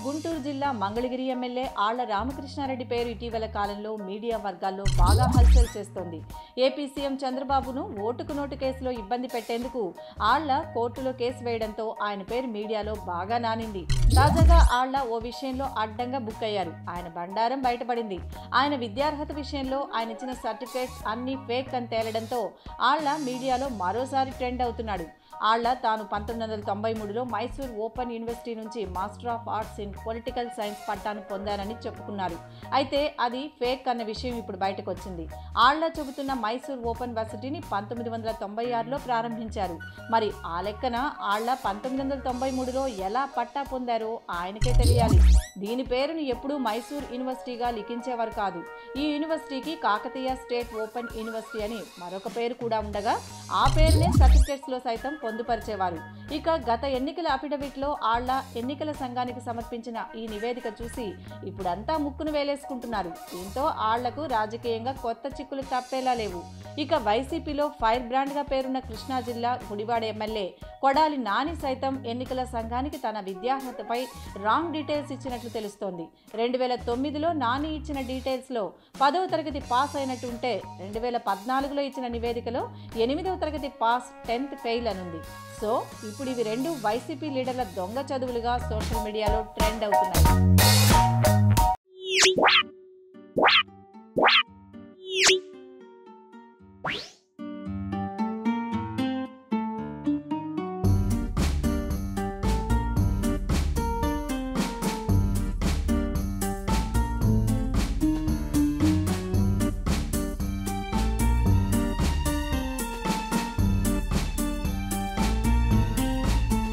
గుంటూరు జిల్లా మంగళగిరి ఎమ్మెల్యే ఆళ్ల రామకృష్ణారెడ్డి పేరు ఇటీవల కాలంలో మీడియా వర్గాల్లో బాగా హల్చల్ చేస్తోంది. ఏపీ సీఎం చంద్రబాబును ఓటుకు నోటు కేసులో ఇబ్బంది పెట్టేందుకు ఆళ్ల కోర్టులో కేసు వేయడంతో ఆయన పేరు మీడియాలో బాగా నానింది. తాజాగా ఆళ్ల ఓ విషయంలో అడ్డంగా బుక్ అయ్యారు. ఆయన బండారం బయటపడింది. ఆయన విద్యార్హత విషయంలో ఆయన ఇచ్చిన సర్టిఫికేట్స్ అన్ని ఫేక్ అని తేలడంతో ఆళ్ల మీడియాలో మరోసారి ట్రెండ్ అవుతున్నాడు. ఆళ్ల తాను 1993లో మైసూర్ ఓపెన్ యూనివర్సిటీ నుంచి master of arts in political science పట్టాను పొందానని చెప్పుకున్నారు. అయితే అది ఫేక్ అన్న విషయం ఇప్పుడు బయటకు వచ్చింది. ఆళ్ల చెబుతున్న మైసూర్ ఓపెన్ వర్సిటీని 1996లో ప్రారంభించారు. మరి ఆ లెక్కన ఆళ్ల 1993లో ఎలా పట్టా పొందారో ఆయనకే తెలియాలి. దీని పేరును ఎప్పుడూ మైసూర్ యూనివర్సిటీగా లిఖించేవారు కాదు. ఈ యూనివర్సిటీకి కాకతీయ స్టేట్ ఓపెన్ యూనివర్సిటీ అని మరొక పేరు కూడా ఉండగా ఆ పేరునే సర్టిఫికేట్స్లో సైతం పొందుపరిచేవారు. ఇక గత ఎన్నికల అఫిడవిట్లో ఆళ్ల ఎన్నికల సంఘానికి సమర్పించిన ఈ నివేదిక చూసి ఇప్పుడంతా ముక్కును వేలేసుకుంటున్నారు. దీంతో ఆళ్లకు రాజకీయంగా కొత్త చిక్కులు తప్పేలా లేవు. ఇక వైసీపీలో ఫైర్ బ్రాండ్గా పేరున్న కృష్ణా జిల్లా గుడివాడ ఎమ్మెల్యే కొడాలి నాని సైతం ఎన్నికల సంఘానికి తన విద్యార్హతపై రాంగ్ డీటెయిల్స్ ఇచ్చినట్లు తెలుస్తోంది. 2009లో నాని ఇచ్చిన డీటెయిల్స్లో 10వ తరగతి పాస్ అయినట్టుంటే 2014లో ఇచ్చిన నివేదికలో 8వ తరగతి పాస్ 10th ఫెయిల్ అనుంది. సో ఇప్పుడు ఇవి రెండు వైసీపీ లీడర్ల దొంగ చదువులుగా సోషల్ మీడియాలో ట్రెండ్ అవుతున్నాయి.